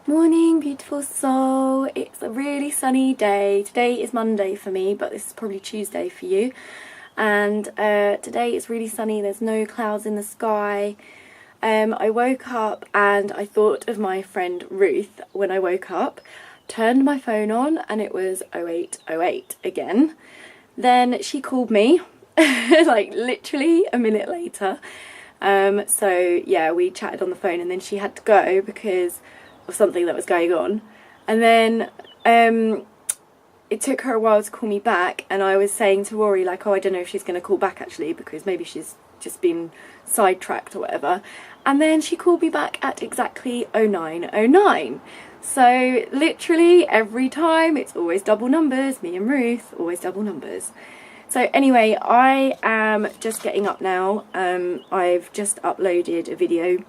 Morning, beautiful soul. It's a really sunny day. Today is Monday for me, but this is probably Tuesday for you. And today is really sunny. There's no clouds in the sky. I woke up and I thought of my friend Ruth when I woke up. Turned my phone on and it was 0808 again. Then she called me like literally a minute later. So yeah, we chatted on the phone and then she had to go because of something that was going on, and then it took her a while to call me back, and I was saying to Rory like, oh, I don't know if she's going to call back actually because maybe she's just been sidetracked or whatever, and then she called me back at exactly 0909. So literally every time it's always double numbers. Me and Ruth, always double numbers. So anyway, I am just getting up now. I've just uploaded a video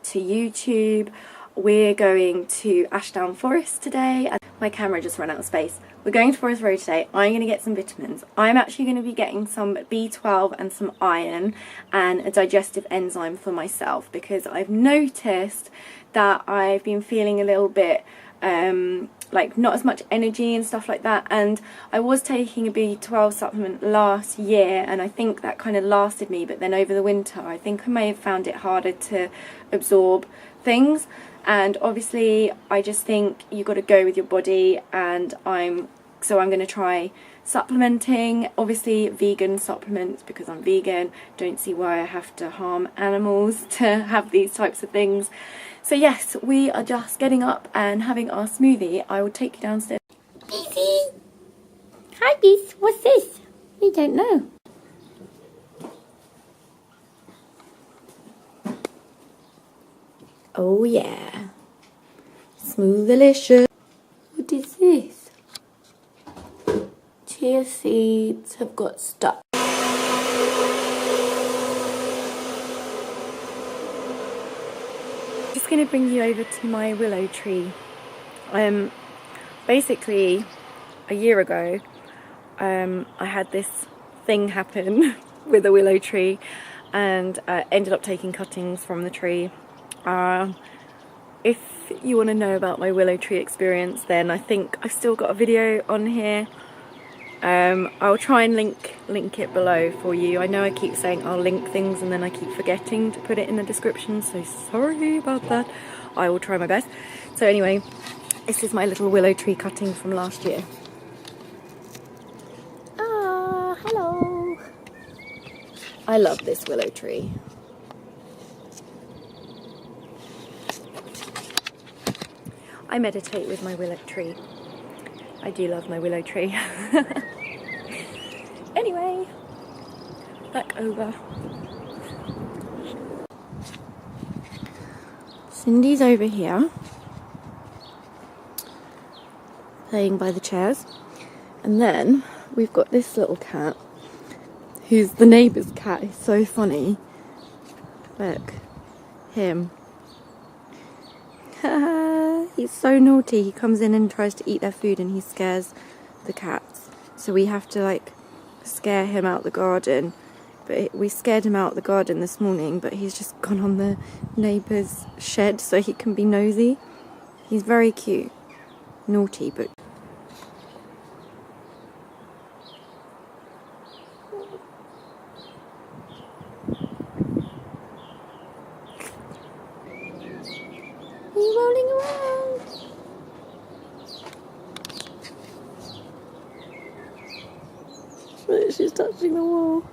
to YouTube. We're going to Ashdown Forest today. My camera just ran out of space. We're going to Forest Road today. I'm going to get some vitamins. I'm actually going to be getting some B12 and some iron and a digestive enzyme for myself because I've noticed that I've been feeling a little bit like not as much energy and stuff like that, and I was taking a B12 supplement last year and I think that kind of lasted me, but then over the winter I think I may have found it harder to absorb things. And obviously I just think you got to go with your body, and I'm going to try supplementing, obviously vegan supplements because I'm vegan. Don't see why I have to harm animals to have these types of things. So yes, we are just getting up and having our smoothie. I will take you downstairs. Beefy! Hi Beef, what's this? We don't know. Oh yeah, smooth delicious. What is this? Chia seeds have got stuck. Just going to bring you over to my willow tree. Basically a year ago I had this thing happen with a willow tree and ended up taking cuttings from the tree. If you want to know about my willow tree experience, then I think I've still got a video on here. I'll try and link it below for you. I know I keep saying I'll link things and then I keep forgetting to put it in the description, so sorry about that. I will try my best. So anyway, this is my little willow tree cutting from last year. Ah, hello. I love this willow tree. I meditate with my willow tree. I do love my willow tree. Anyway, back over. Cindy's over here, playing by the chairs. And then we've got this little cat, who's the neighbour's cat. He's so funny. Look, him. He's so naughty. He comes in and tries to eat their food and he scares the cats. So we have to like scare him out the garden. But we scared him out the garden this morning, but he's just gone on the neighbour's shed so he can be nosy. He's very cute. Naughty, but... Are you rolling around? Look, she's touching the wall.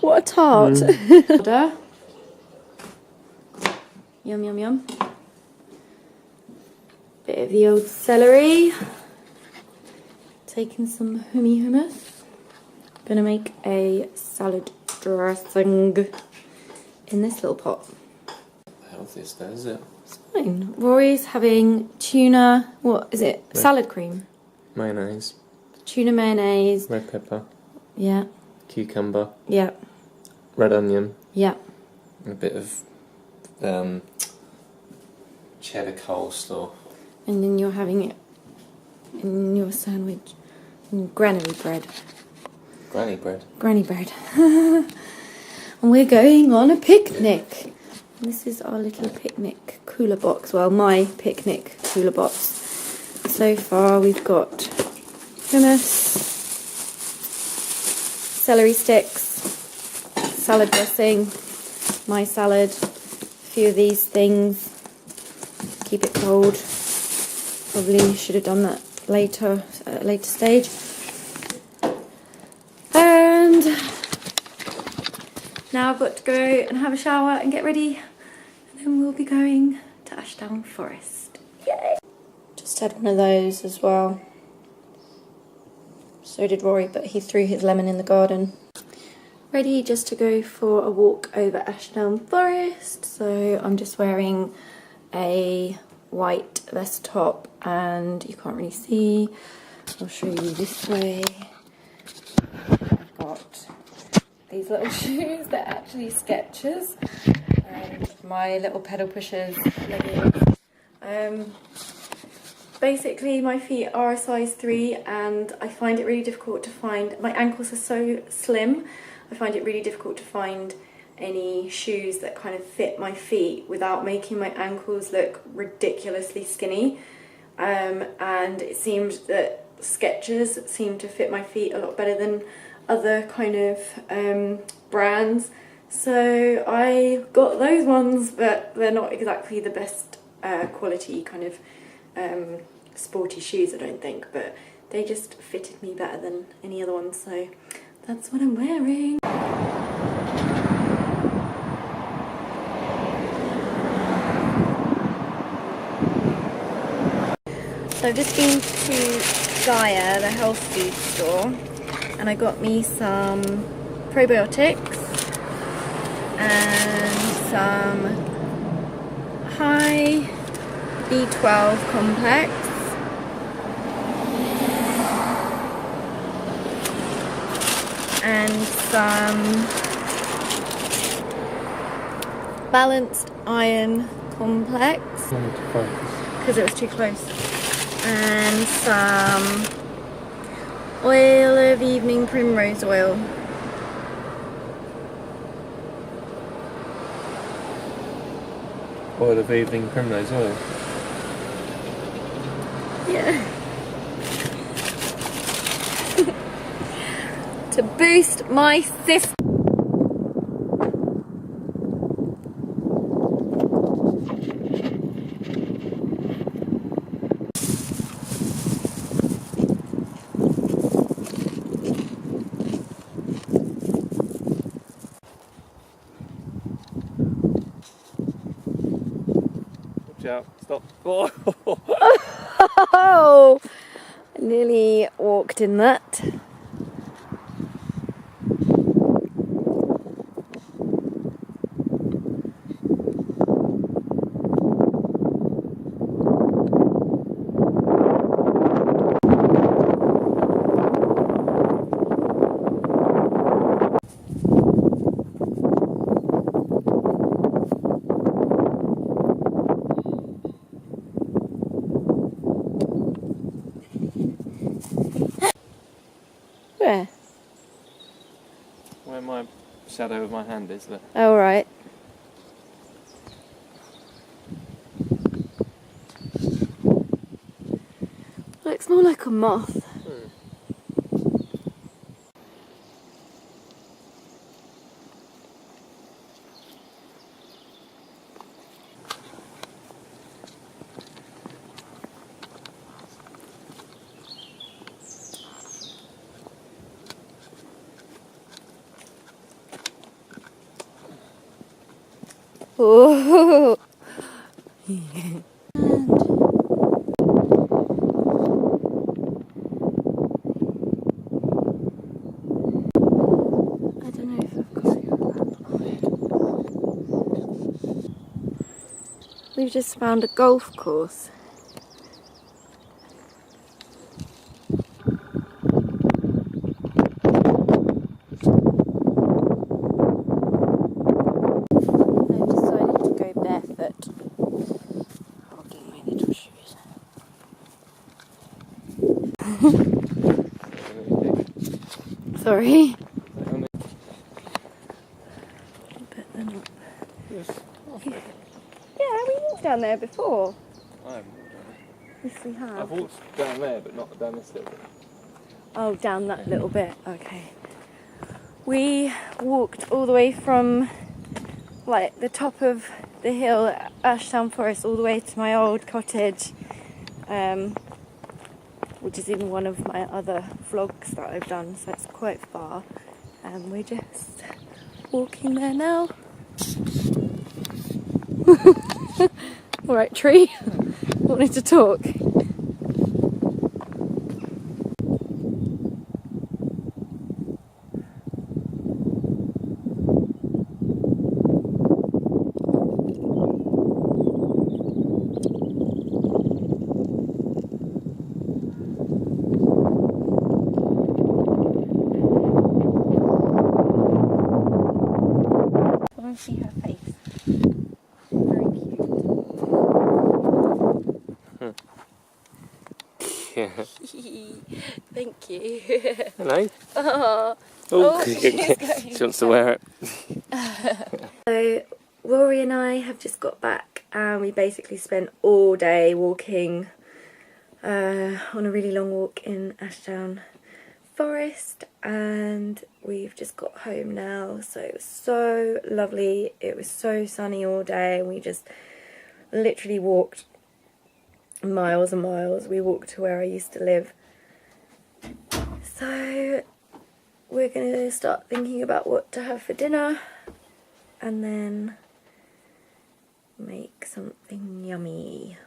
What a tart. Yum, yum, yum. Bit of the old celery. Taking some hummus. Gonna make a salad dressing in this little pot. Healthiest though, is it? It's fine. Rory's having tuna, what is it? Salad cream. Mayonnaise. Tuna mayonnaise. Red pepper. Yeah. Cucumber. Yeah. Red onion. Yeah. And a bit of cheddar coleslaw. And then you're having it in your sandwich. Granny bread. Granny bread. Granny bread. And we're going on a picnic. And this is our little picnic cooler box. Well, my picnic cooler box. So far we've got hummus, celery sticks, salad dressing, my salad, a few of these things. Keep it cold. Probably should have done that later, at a later stage. And now I've got to go and have a shower and get ready, and then we'll be going to Ashdown Forest. Yay! Just had one of those as well. So did Rory, but he threw his lemon in the garden. Ready just to go for a walk over Ashdown Forest. So I'm just wearing a white vest top, and you can't really see. I'll show you this way. I've got these little shoes, they're actually Skechers, and my little pedal pushers leggings. Basically my feet are a size 3 and I find it really difficult to find, my ankles are so slim, I find it really difficult to find any shoes that kind of fit my feet without making my ankles look ridiculously skinny. And it seemed that Skechers seemed to fit my feet a lot better than other kind of brands. So I got those ones, but they're not exactly the best quality kind of sporty shoes, I don't think, but they just fitted me better than any other ones, so that's what I'm wearing. So I've just been to Gaia, the health food store, and I got me some probiotics and some high B12 complex and some balanced iron complex because it was too close, and some oil of evening primrose oil. Oil of evening primrose oil. Yeah. To boost my system. Out. Stop. Oh. Oh, I nearly walked in that. Where? Where my shadow of my hand is, look. Oh, right. Looks more like a moth. Oh. I don't know if I've got it. We've just found a golf course. I've decided to go barefoot. Hogging my little shoes. Sorry. But they're not. Yes. Oh, Yeah, we walked down there before. I haven't walked down it. Yes, we have. I've walked down there, but not down this little bit. Oh, down that little bit. Okay. We walked all the way from like the top of the hill at Ashtown Forest all the way to my old cottage, which is in one of my other vlogs that I've done, so it's quite far. And we're just walking there now. Alright, tree. Wanted to talk. I want to see her face. Very cute. Yeah. Thank you. Hello. Oh, Oh, she's she wants to wear it. So Rory and I have just got back and we basically spent all day walking on a really long walk in Ashdown Forest, and we've just got home now. So it was so lovely, it was so sunny all day, and we just literally walked miles and miles. We walked to where I used to live. So we're going to start thinking about what to have for dinner and then make something yummy.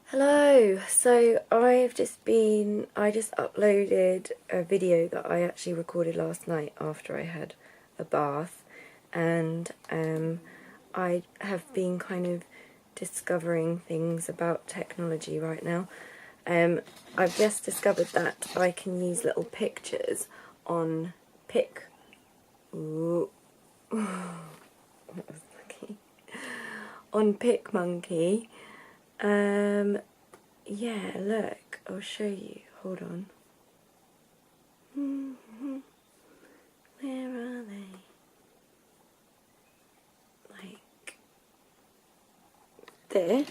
Hello, so I just uploaded a video that I actually recorded last night after I had a bath, and I have been kind of discovering things about technology right now. I've just discovered that I can use little pictures on on PicMonkey. Yeah, look, I'll show you. Hold on. Where are they? Like this.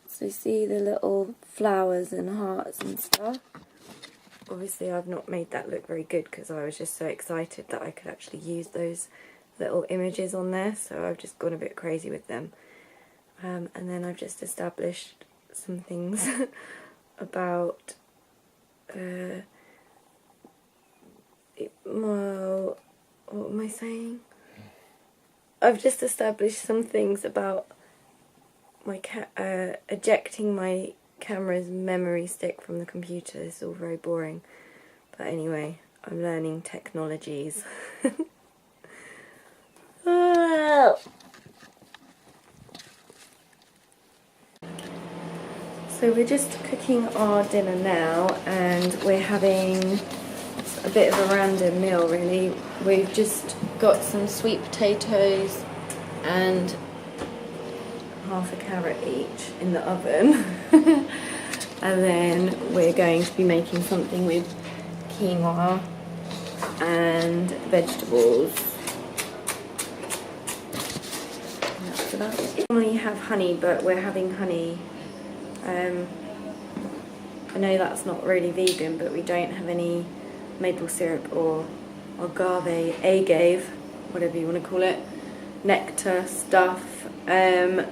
So you see the little flowers and hearts and stuff. Obviously I've not made that look very good because I was just so excited that I could actually use those little images on there, so I've just gone a bit crazy with them. And then I've just established some things about well, what am I saying? I've just established some things about my ejecting my camera's memory stick from the computer. It's all very boring, but anyway, I'm learning technologies. So we're just cooking our dinner now, and we're having a bit of a random meal really. We've just got some sweet potatoes and half a carrot each in the oven. And then we're going to be making something with quinoa and vegetables. And that's about it. We normally have honey, but we're having honey. I know that's not really vegan, but we don't have any maple syrup or agave, whatever you want to call it, nectar stuff, and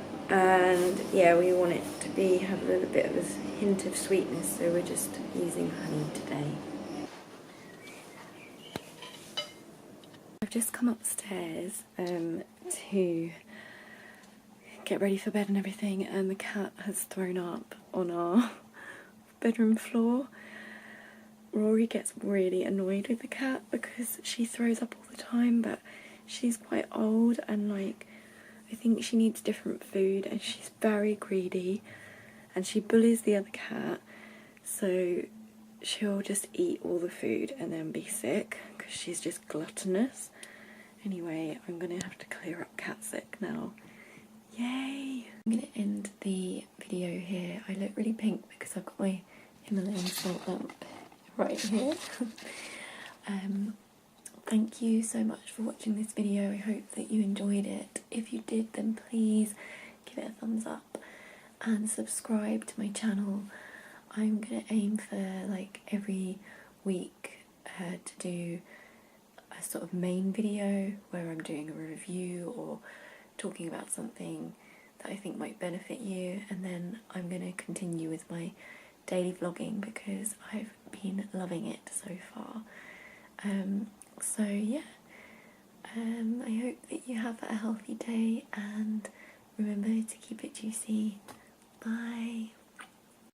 yeah, we want it to have a little bit of a hint of sweetness, so we're just using honey today. I've just come upstairs to get ready for bed and everything, and the cat has thrown up on our bedroom floor. Rory gets really annoyed with the cat because she throws up all the time, but she's quite old and like I think she needs different food, and she's very greedy and she bullies the other cat, so she'll just eat all the food and then be sick because she's just gluttonous. Anyway, I'm gonna have to clear up cat sick now. Yay! I'm gonna end the video here. I look really pink because I've got my Himalayan salt lamp right here. Thank you so much for watching this video. I hope that you enjoyed it. If you did, then please give it a thumbs up and subscribe to my channel. I'm gonna aim for like every week to do a sort of main video where I'm doing a review or talking about something that I think might benefit you, and then I'm going to continue with my daily vlogging because I've been loving it so far. So yeah, I hope that you have a healthy day and remember to keep it juicy. Bye.